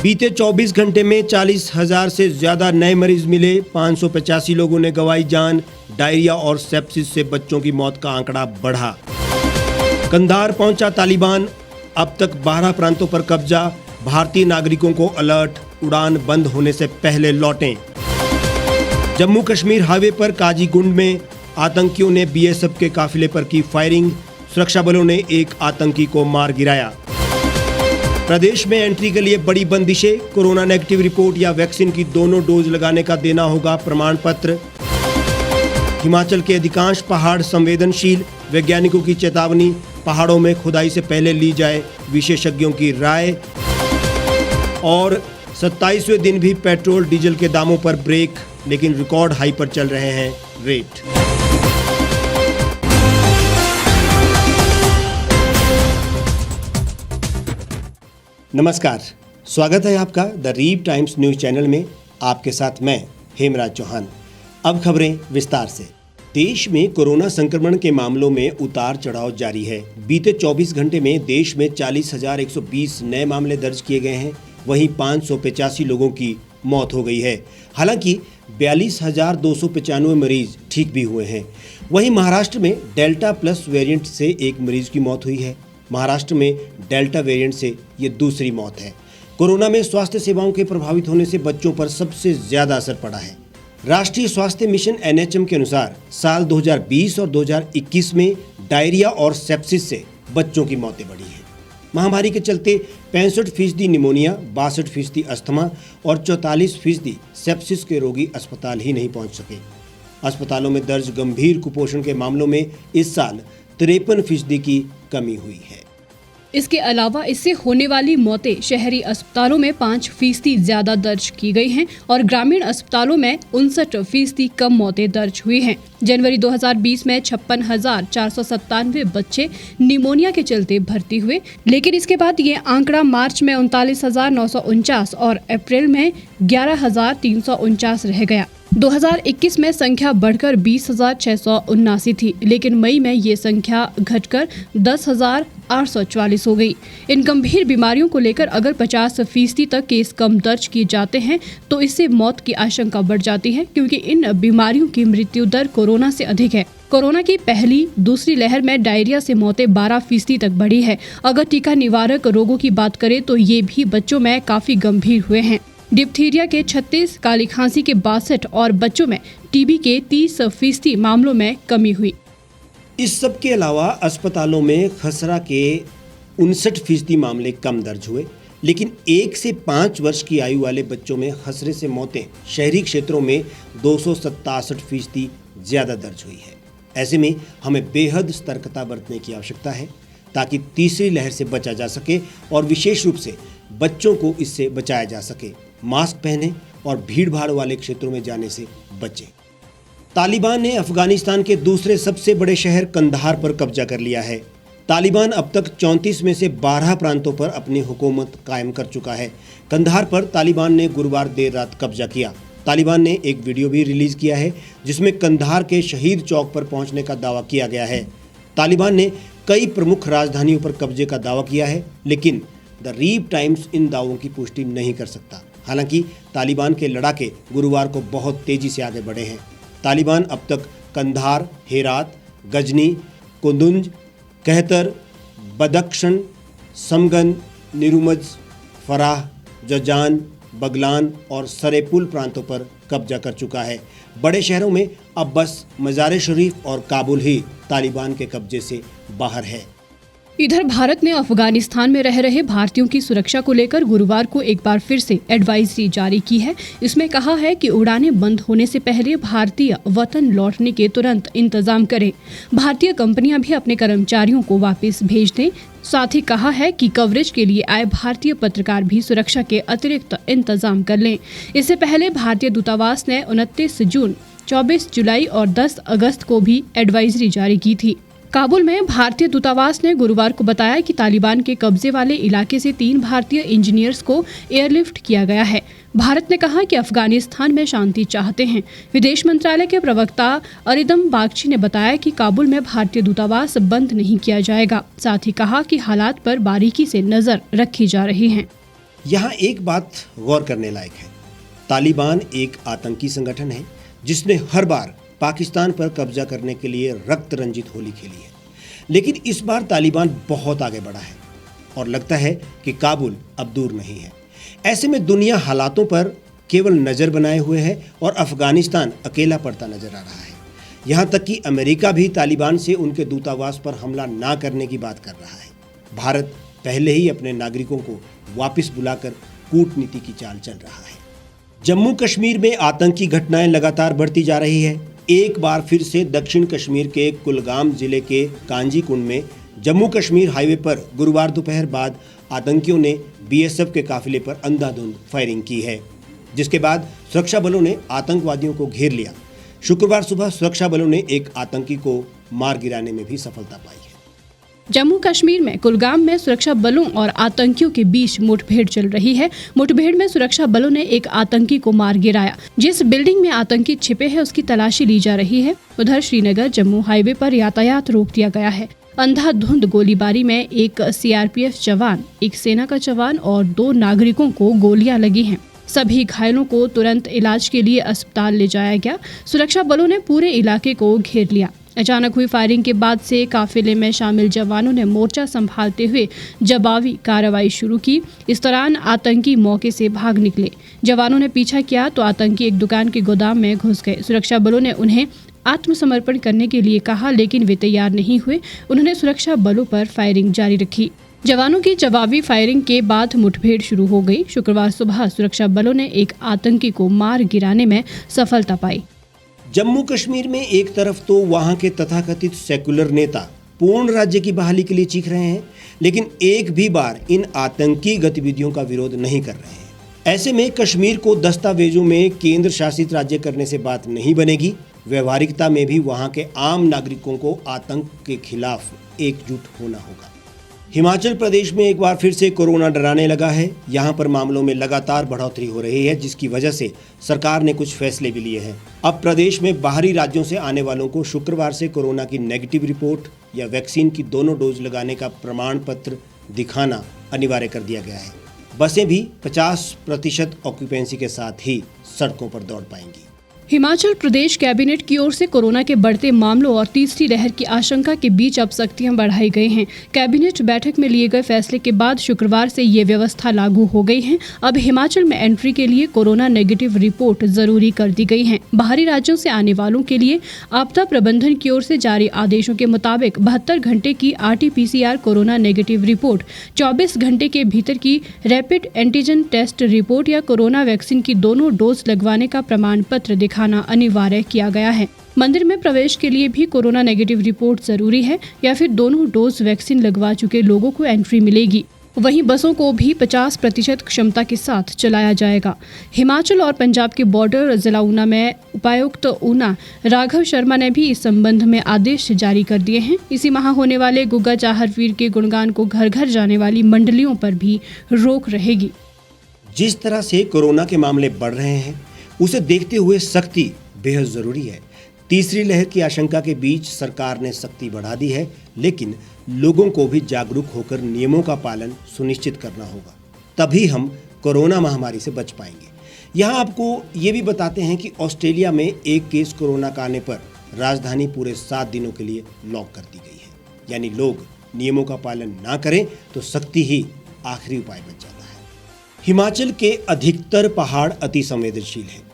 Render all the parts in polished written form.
बीते 24 घंटे में 40,000 से ज्यादा नए मरीज मिले। 585 लोगों ने गंवाई जान। डायरिया और सेप्सिस से बच्चों की मौत का आंकड़ा बढ़ा। कंधार पहुंचा तालिबान। अब तक 12 प्रांतों पर कब्जा। भारतीय नागरिकों को अलर्ट, उड़ान बंद होने से पहले लौटें। जम्मू कश्मीर हाईवे पर काजीगुंड में आतंकियों ने बीएसएफ के काफिले पर की फायरिंग। सुरक्षा बलों ने एक आतंकी को मार गिराया। प्रदेश में एंट्री के लिए बड़ी बंदिशें। कोरोना नेगेटिव रिपोर्ट या वैक्सीन की दोनों डोज लगाने का देना होगा प्रमाण पत्र। हिमाचल के अधिकांश पहाड़ संवेदनशील। वैज्ञानिकों की चेतावनी, पहाड़ों में खुदाई से पहले ली जाए विशेषज्ञों की राय। और 27वें दिन भी पेट्रोल डीजल के दामों पर ब्रेक, लेकिन रिकॉर्ड हाई पर चल रहे हैं रेट। नमस्कार, स्वागत है आपका the reap times news channel में। आपके साथ मैं हेमराज चौहान। अब खबरें विस्तार से। देश में कोरोना संक्रमण के मामलों में उतार चढ़ाव जारी है। बीते 24 घंटे में देश में 40,120 नए मामले दर्ज किए गए हैं। वहीं 585 लोगों की मौत हो गई है। हालांकि 42,295 मरीज ठीक भी हुए हैं। वहीं महाराष्ट्र में डेल्टा प्लस वेरिएंट से एक मरीज की मौत हुई है। महाराष्ट्र में डेल्टा वेरिएंट से ये दूसरी मौत है। कोरोना में स्वास्थ्य सेवाओं के प्रभावित होने से बच्चों पर सबसे ज्यादा असर पड़ा है। राष्ट्रीय स्वास्थ्य मिशन NHM के अनुसार साल 2020 और 2021 में डायरिया और सेप्सिस से बच्चों की मौतें बढ़ी हैं। महामारी के चलते 65% निमोनिया, 62% अस्थमा और 44% सेप्सिस के रोगी अस्पताल ही नहीं पहुंच सके। अस्पतालों में दर्ज गंभीर कुपोषण के मामलों में इस साल 53% की कमी हुई है। इसके अलावा इससे होने वाली मौतें शहरी अस्पतालों में 5% ज्यादा दर्ज की गई हैं और ग्रामीण अस्पतालों में 59% कम मौतें दर्ज हुई हैं। जनवरी 2020 में 56,497 बच्चे निमोनिया के चलते भर्ती हुए, लेकिन इसके बाद ये आंकड़ा मार्च में 39,949 और अप्रैल में 11,349 रह गया। 2021 में संख्या बढ़कर 20,679 थी, लेकिन मई में ये संख्या घटकर 10,844 हो गई। इन गंभीर बीमारियों को लेकर अगर 50% तक केस कम दर्ज किए जाते हैं तो इससे मौत की आशंका बढ़ जाती है, क्योंकि इन बीमारियों की मृत्यु दर कोरोना से अधिक है। कोरोना की पहली दूसरी लहर में डायरिया से मौतें 12% तक बढ़ी है। अगर टीका निवारक रोगों की बात करें तो ये भी बच्चों में काफी गंभीर हुए हैं। डिप्थीरिया के 36, काली खांसी के 62 और बच्चों में टीबी के 30% मामलों में कमी हुई। इस सब के अलावा अस्पतालों में खसरा के 59% मामले कम दर्ज हुए, लेकिन 1 से 5 वर्ष की आयु वाले बच्चों में खसरे से मौतें शहरी क्षेत्रों में 267% ज्यादा दर्ज हुई है। ऐसे में हमें बेहद सतर्कता बरतने की आवश्यकता है ताकि तीसरी लहर से बचा जा सके और विशेष रूप से बच्चों को इससे बचाया जा सके। मास्क पहनें और भीड़ भाड़ वाले क्षेत्रों में जाने से बचें। तालिबान ने अफगानिस्तान के दूसरे सबसे बड़े शहर कंधार पर कब्जा कर लिया है। तालिबान अब तक 34 में से 12 प्रांतों पर अपनी हुकूमत कायम कर चुका है। कंधार पर तालिबान ने गुरुवार देर रात कब्जा किया। तालिबान ने एक वीडियो भी रिलीज किया है जिसमें कंधार के शहीद चौक पर पहुंचने का दावा किया गया है। तालिबान ने कई प्रमुख राजधानियों पर कब्जे का दावा किया है, लेकिन द रीप टाइम्स इन दावों की पुष्टि नहीं कर सकता। हालांकि तालिबान के लड़ाके गुरुवार को बहुत तेजी से आगे बढ़े हैं। तालिबान अब तक कंधार, हेरात, गजनी, कुंदुज, कहतर, बदख्शन, समगन, निरुमज, फराह, जजान, बगलान और सरेपुल प्रांतों पर कब्जा कर चुका है। बड़े शहरों में अब बस मज़ार शरीफ और काबुल ही तालिबान के कब्जे से बाहर है। इधर भारत ने अफगानिस्तान में रह रहे भारतीयों की सुरक्षा को लेकर गुरुवार को एक बार फिर से एडवाइजरी जारी की है। इसमें कहा है कि उड़ानें बंद होने से पहले भारतीय वतन लौटने के तुरंत इंतजाम करें। भारतीय कंपनियां भी अपने कर्मचारियों को वापस भेज दें। साथ ही कहा है कि कवरेज के लिए आए भारतीय पत्रकार भी सुरक्षा के अतिरिक्त इंतजाम कर लें। इससे पहले भारतीय दूतावास ने 29 जून, 24 जुलाई और 10 अगस्त को भी एडवाइजरी जारी की थी। काबुल में भारतीय दूतावास ने गुरुवार को बताया कि तालिबान के कब्जे वाले इलाके से 3 भारतीय इंजीनियर्स को एयरलिफ्ट किया गया है। भारत ने कहा कि अफगानिस्तान में शांति चाहते हैं। विदेश मंत्रालय के प्रवक्ता अरिदम बागची ने बताया कि काबुल में भारतीय दूतावास बंद नहीं किया जाएगा। साथ ही कहा कि हालात पर बारीकी से नजर रखी जा रही है। यहाँ एक बात गौर करने लायक है। तालिबान एक आतंकी संगठन है जिसने हर बार पाकिस्तान पर कब्जा करने के लिए रक्त रंजित होली खेली है, लेकिन इस बार तालिबान बहुत आगे बढ़ा है और लगता है कि काबुल अब दूर नहीं है। ऐसे में दुनिया हालातों पर केवल नज़र बनाए हुए है और अफगानिस्तान अकेला पड़ता नजर आ रहा है। यहाँ तक कि अमेरिका भी तालिबान से उनके दूतावास पर हमला ना करने की बात कर रहा है। भारत पहले ही अपने नागरिकों को वापस बुलाकर कूटनीति की चाल चल रहा है। जम्मू कश्मीर में आतंकी घटनाएं लगातार बढ़ती जा रही है। एक बार फिर से दक्षिण कश्मीर के कुलगाम जिले के कांजीकुंड में जम्मू कश्मीर हाईवे पर गुरुवार दोपहर बाद आतंकियों ने बीएसएफ के काफिले पर अंधाधुंध फायरिंग की है, जिसके बाद सुरक्षा बलों ने आतंकवादियों को घेर लिया। शुक्रवार सुबह सुरक्षा बलों ने एक आतंकी को मार गिराने में भी सफलता पाई है। जम्मू कश्मीर में कुलगाम में सुरक्षा बलों और आतंकियों के बीच मुठभेड़ चल रही है। मुठभेड़ में सुरक्षा बलों ने एक आतंकी को मार गिराया। जिस बिल्डिंग में आतंकी छिपे हैं उसकी तलाशी ली जा रही है। उधर श्रीनगर जम्मू हाईवे पर यातायात रोक दिया गया है। अंधाधुंध गोलीबारी में एक सीआरपीएफ जवान, एक सेना का जवान और 2 नागरिकों को गोलियां लगी हैं। सभी घायलों को तुरंत इलाज के लिए अस्पताल ले जाया गया। सुरक्षा बलों ने पूरे इलाके को घेर लिया। अचानक हुई फायरिंग के बाद से काफिले में शामिल जवानों ने मोर्चा संभालते हुए जवाबी कार्रवाई शुरू की। इस दौरान आतंकी मौके से भाग निकले। जवानों ने पीछा किया तो आतंकी एक दुकान के गोदाम में घुस गए। सुरक्षा बलों ने उन्हें आत्मसमर्पण करने के लिए कहा, लेकिन वे तैयार नहीं हुए। उन्होंने सुरक्षा बलों पर फायरिंग जारी रखी। जवानों की जवाबी फायरिंग के बाद मुठभेड़ शुरू हो गई। शुक्रवार सुबह सुरक्षा बलों ने एक आतंकी को मार गिराने में सफलता पाई। जम्मू कश्मीर में एक तरफ तो वहां के तथाकथित सेकुलर नेता पूर्ण राज्य की बहाली के लिए चीख रहे हैं, लेकिन एक भी बार इन आतंकी गतिविधियों का विरोध नहीं कर रहे हैं। ऐसे में कश्मीर को दस्तावेजों में केंद्र शासित राज्य करने से बात नहीं बनेगी। व्यवहारिकता में भी वहां के आम नागरिकों को आतंक के खिलाफ एकजुट होना होगा। हिमाचल प्रदेश में एक बार फिर से कोरोना डराने लगा है। यहाँ पर मामलों में लगातार बढ़ोतरी हो रही है, जिसकी वजह से सरकार ने कुछ फैसले भी लिए हैं। अब प्रदेश में बाहरी राज्यों से आने वालों को शुक्रवार से कोरोना की नेगेटिव रिपोर्ट या वैक्सीन की दोनों डोज लगाने का प्रमाण पत्र दिखाना अनिवार्य कर दिया गया है। बसें भी 50% ऑक्यूपेंसी के साथ ही सड़कों पर दौड़ पाएंगी। हिमाचल प्रदेश कैबिनेट की ओर से कोरोना के बढ़ते मामलों और तीसरी लहर की आशंका के बीच अब सख्तियां बढ़ाई गई हैं। कैबिनेट बैठक में लिए गए फैसले के बाद शुक्रवार से ये व्यवस्था लागू हो गई है। अब हिमाचल में एंट्री के लिए कोरोना नेगेटिव रिपोर्ट जरूरी कर दी गई है। बाहरी राज्यों से आने वालों के लिए आपदा प्रबंधन की ओर से जारी आदेशों के मुताबिक 72 घंटे की RT-PCR कोरोना नेगेटिव रिपोर्ट, 24 घंटे के भीतर की रैपिड एंटीजन टेस्ट रिपोर्ट या कोरोना वैक्सीन की दोनों डोज लगवाने का प्रमाण पत्र दिखाना अनिवार्य किया गया है। मंदिर में प्रवेश के लिए भी कोरोना नेगेटिव रिपोर्ट जरूरी है या फिर दोनों डोज वैक्सीन लगवा चुके लोगों को एंट्री मिलेगी। वहीं बसों को भी 50% क्षमता के साथ चलाया जाएगा। हिमाचल और पंजाब के बॉर्डर जिला ऊना में उपायुक्त ऊना राघव शर्मा ने भी इस संबंध में आदेश जारी कर दिए हैं। इसी माह होने वाले गुग्गा चाहर वीर के गुणगान को घर घर जाने वाली मंडलियों पर भी रोक रहेगी। जिस तरह से कोरोना के मामले बढ़ रहे हैं, उसे देखते हुए सख्ती बेहद जरूरी है। तीसरी लहर की आशंका के बीच सरकार ने सख्ती बढ़ा दी है, लेकिन लोगों को भी जागरूक होकर नियमों का पालन सुनिश्चित करना होगा, तभी हम कोरोना महामारी से बच पाएंगे। यहाँ आपको ये भी बताते हैं कि ऑस्ट्रेलिया में एक केस कोरोना का आने पर राजधानी पूरे 7 दिनों के लिए लॉक कर दी गई है। यानी लोग नियमों का पालन ना करें तो सख्ती ही आखिरी उपाय बच जाता है। हिमाचल के अधिकतर पहाड़ अति संवेदनशील हैं।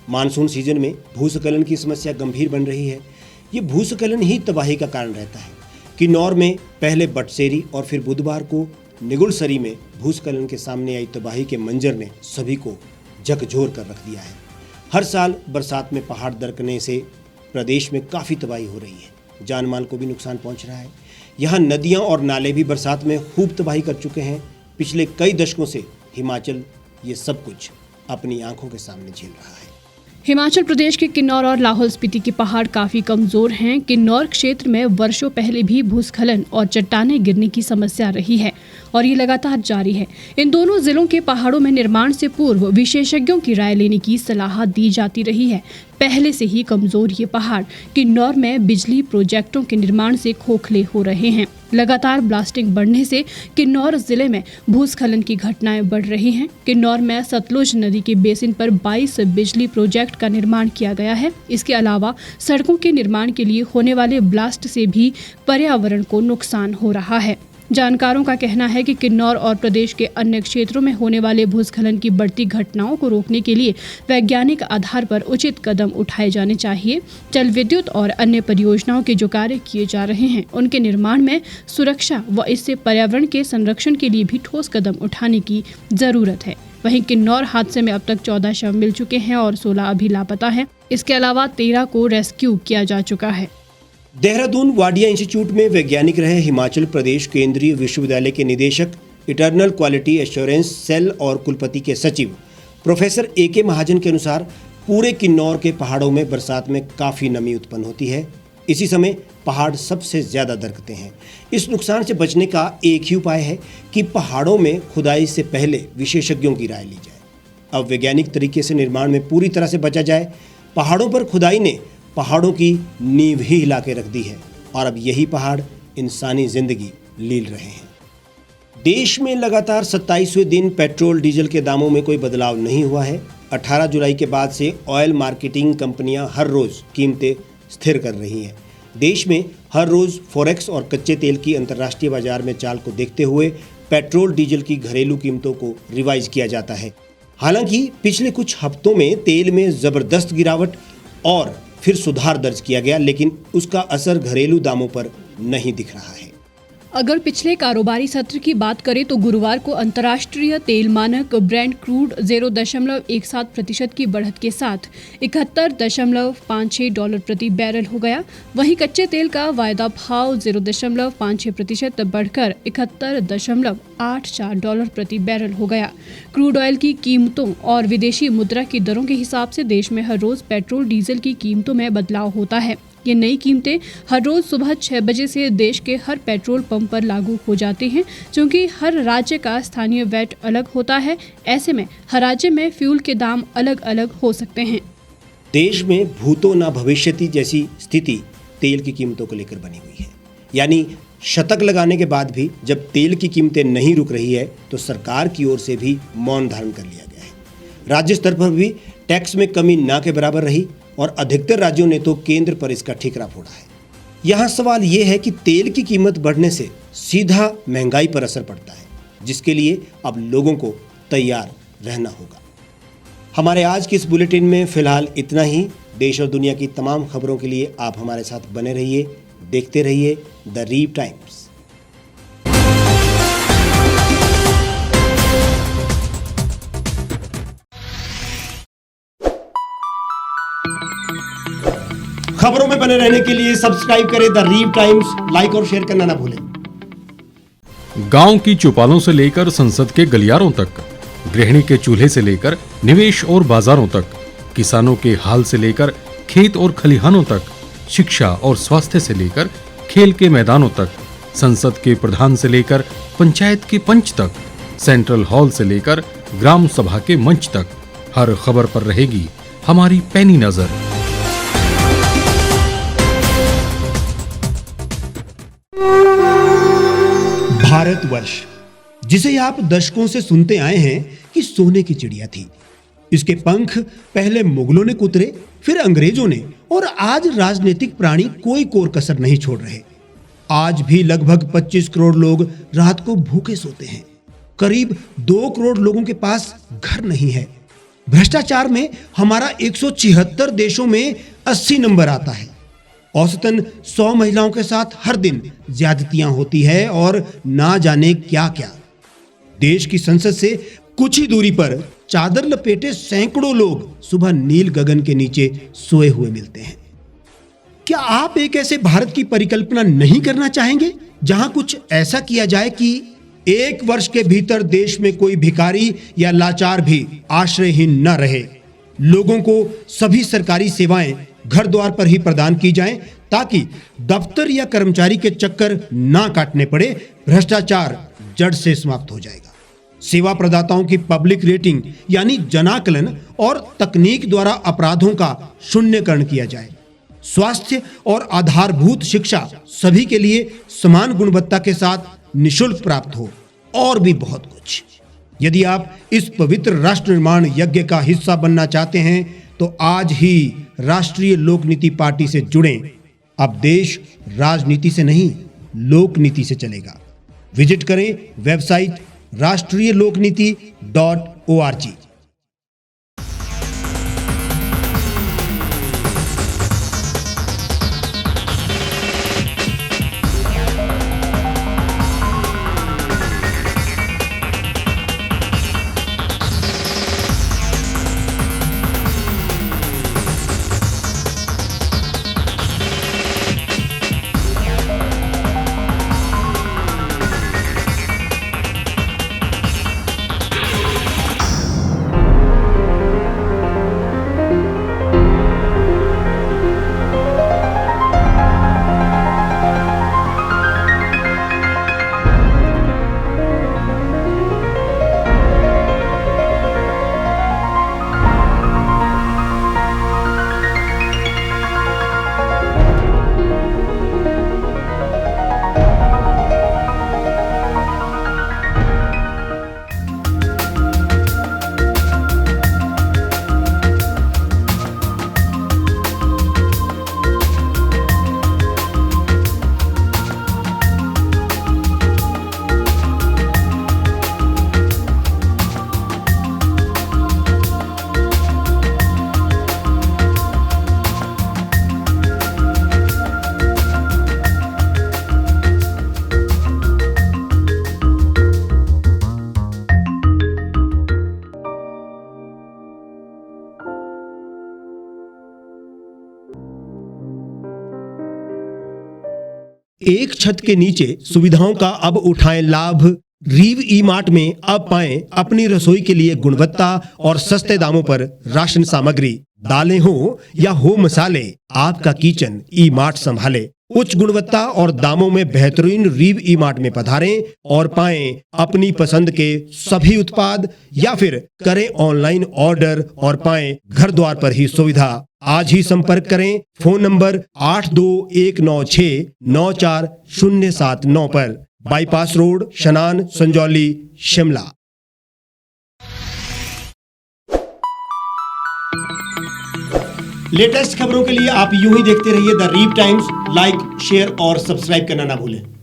मानसून सीजन में भूस्खलन की समस्या गंभीर बन रही है। ये भूस्खलन ही तबाही का कारण रहता है। किन्नौर में पहले बटसेरी और फिर बुधवार को निगुलसरी में भूस्खलन के सामने आई तबाही के मंजर ने सभी को झकझोर कर रख दिया है। हर साल बरसात में पहाड़ दरकने से प्रदेश में काफ़ी तबाही हो रही है। जान माल को भी नुकसान पहुंच रहा है। यहाँ नदियाँ और नाले भी बरसात में खूब तबाही कर चुके हैं। पिछले कई दशकों से हिमाचल ये सब कुछ अपनी आंखों के सामने झेल रहा है। हिमाचल प्रदेश के किन्नौर और लाहौल स्पीति के पहाड़ काफी कमजोर हैं। किन्नौर क्षेत्र में वर्षों पहले भी भूस्खलन और चट्टानें गिरने की समस्या रही है और ये लगातार जारी है। इन दोनों जिलों के पहाड़ों में निर्माण से पूर्व विशेषज्ञों की राय लेने की सलाह दी जाती रही है। पहले से ही कमजोर ये पहाड़ किन्नौर में बिजली प्रोजेक्टों के निर्माण से खोखले हो रहे हैं। लगातार ब्लास्टिंग बढ़ने से किन्नौर जिले में भूस्खलन की घटनाएं बढ़ रही हैं। किन्नौर में सतलुज नदी के बेसिन पर 22 बिजली प्रोजेक्ट का निर्माण किया गया है। इसके अलावा सड़कों के निर्माण के लिए होने वाले ब्लास्ट से भी पर्यावरण को नुकसान हो रहा है। जानकारों का कहना है कि किन्नौर और प्रदेश के अन्य क्षेत्रों में होने वाले भूस्खलन की बढ़ती घटनाओं को रोकने के लिए वैज्ञानिक आधार पर उचित कदम उठाए जाने चाहिए। जल विद्युत और अन्य परियोजनाओं के जो कार्य किए जा रहे हैं उनके निर्माण में सुरक्षा व इससे पर्यावरण के संरक्षण के लिए भी ठोस कदम उठाने की जरूरत है। वहीं किन्नौर हादसे में अब तक 14 शव मिल चुके हैं और 16 अभी लापता हैं। इसके अलावा 13 को रेस्क्यू किया जा चुका है। देहरादून वाडिया इंस्टीट्यूट में वैज्ञानिक रहे हिमाचल प्रदेश केंद्रीय विश्वविद्यालय के निदेशक, इटर्नल क्वालिटी एश्योरेंस सेल और कुलपति के सचिव प्रोफेसर AK महाजन के अनुसार पूरे किन्नौर के पहाड़ों में बरसात में काफ़ी नमी उत्पन्न होती है। इसी समय पहाड़ सबसे ज़्यादा दरकते हैं। इस नुकसान से बचने का एक ही उपाय है कि पहाड़ों में खुदाई से पहले विशेषज्ञों की राय ली जाए। अब वैज्ञानिक तरीके से निर्माण में पूरी तरह से बचा जाए। पहाड़ों पर खुदाई ने पहाड़ों की नींव ही हिला के रख दी है और अब यही पहाड़ इंसानी जिंदगी लील रहे हैं। देश में लगातार 27वें दिन पेट्रोल डीजल के दामों में कोई बदलाव नहीं हुआ है। 18 जुलाई के बाद से ऑयल मार्केटिंग कंपनियां हर रोज कीमतें स्थिर कर रही हैं। देश में हर रोज फॉरेक्स और कच्चे तेल की अंतर्राष्ट्रीय बाजार में चाल को देखते हुए पेट्रोल डीजल की घरेलू कीमतों को रिवाइज किया जाता है। हालांकि पिछले कुछ हफ्तों में तेल में जबरदस्त गिरावट और फिर सुधार दर्ज किया गया, लेकिन उसका असर घरेलू दामों पर नहीं दिख रहा है। अगर पिछले कारोबारी सत्र की बात करें तो गुरुवार को अंतर्राष्ट्रीय तेल मानक ब्रेंट क्रूड 0.17% की बढ़त के साथ 71.56 डॉलर प्रति बैरल हो गया। वहीं कच्चे तेल का वायदा भाव 0.56% बढ़कर 71.84 डॉलर प्रति बैरल हो गया। क्रूड ऑयल की कीमतों और विदेशी मुद्रा की दरों के हिसाब से देश में हर रोज पेट्रोल डीजल की कीमतों में बदलाव होता है। ये नई कीमतें हर रोज सुबह 6 बजे से देश के हर पेट्रोल पंप पर लागू हो जाती हैं। क्योंकि हर राज्य का स्थानीय वैट अलग होता है, ऐसे में हर राज्य में फ्यूल के दाम अलग अलग हो सकते हैं। देश में भूतो न भविष्यति जैसी स्थिति तेल की कीमतों को लेकर बनी हुई है। यानी शतक लगाने के बाद भी जब तेल की कीमतें नहीं रुक रही है तो सरकार की ओर से भी मौन धारण कर लिया गया है। राज्य स्तर पर भी टैक्स में कमी ना के बराबर रही और अधिकतर राज्यों ने तो केंद्र पर इसका ठिकरा फोड़ा है। यहाँ सवाल ये है कि तेल की कीमत बढ़ने से सीधा महंगाई पर असर पड़ता है, जिसके लिए अब लोगों को तैयार रहना होगा। हमारे आज के इस बुलेटिन में फिलहाल इतना ही। देश और दुनिया की तमाम खबरों के लिए आप हमारे साथ बने रहिए, देखते रहिए द रीव टाइम्स। खबरों में बने रहने के लिए सब्सक्राइब करें द रीव टाइम्स, लाइक और शेयर करना ना भूलें। गांव की चौपालों से लेकर संसद के गलियारों तक, गृहिणी के चूल्हे से लेकर निवेश और बाजारों तक, किसानों के हाल से लेकर खेत और खलिहानों तक, शिक्षा और स्वास्थ्य से लेकर खेल के मैदानों तक, संसद के प्रधान से लेकर पंचायत के पंच तक, सेंट्रल हॉल से लेकर ग्राम सभा के मंच तक, हर खबर पर रहेगी हमारी पैनी नजर। भारतवर्ष, जिसे आप दशकों से सुनते आए हैं कि सोने की चिड़िया थी। इसके पंख पहले मुगलों ने कुतरे, फिर अंग्रेजों ने, और आज राजनीतिक प्राणी कोई कोर कसर नहीं छोड़ रहे। आज भी लगभग 25 करोड़ लोग रात को भूखे सोते हैं। करीब 2 करोड़ लोगों के पास घर नहीं है। भ्रष्टाचार में हमारा 176 देशों में 80 नंबर आता है। औसतन 100 महिलाओं के साथ हर दिन ज्यादतियां होती है और ना जाने क्या क्या। देश की संसद से कुछ ही दूरी पर चादर लपेटे सैकड़ों लोग सुबह नील गगन के नीचे सोए हुए मिलते हैं। क्या आप एक ऐसे भारत की परिकल्पना नहीं करना चाहेंगे जहां कुछ ऐसा किया जाए कि 1 वर्ष के भीतर देश में कोई भिखारी या लाचार भी आश्रयहीन न रहे? लोगों को सभी सरकारी सेवाएं घर द्वार पर ही प्रदान की जाएं ताकि दफ्तर या कर्मचारी के चक्कर ना काटने पड़े। भ्रष्टाचार जड़ से समाप्त हो जाएगा। सेवा प्रदाताओं की पब्लिक रेटिंग यानी जनाकलन और तकनीक द्वारा अपराधों का शून्यकरण किया जाए। स्वास्थ्य और आधारभूत शिक्षा सभी के लिए समान गुणवत्ता के साथ निःशुल्क प्राप्त हो और भी बहुत कुछ। यदि आप इस पवित्र राष्ट्र निर्माण यज्ञ का हिस्सा बनना चाहते हैं तो आज ही राष्ट्रीय लोक नीति पार्टी से जुड़ें। अब देश राजनीति से नहीं, लोक नीति से चलेगा। विजिट करें वेबसाइट rashtriyalokniti.org। एक छत के नीचे सुविधाओं का अब उठाएं लाभ। रीव ई मार्ट में अब पाएं अपनी रसोई के लिए गुणवत्ता और सस्ते दामों पर राशन सामग्री। दालें हो या हो मसाले, आपका किचन ई मार्ट संभाले। उच्च गुणवत्ता और दामों में बेहतरीन रीव ई मार्ट में पधारें और पाएं अपनी पसंद के सभी उत्पाद, या फिर करें ऑनलाइन ऑर्डर और पाएं घर द्वार पर ही सुविधा। आज ही संपर्क करें फोन नंबर 8219694079 पर, बाईपास रोड, शनान, संजौली, शिमला। लेटेस्ट खबरों के लिए आप यूं ही देखते रहिए द रीव टाइम्स। लाइक, शेयर और सब्सक्राइब करना ना भूलें।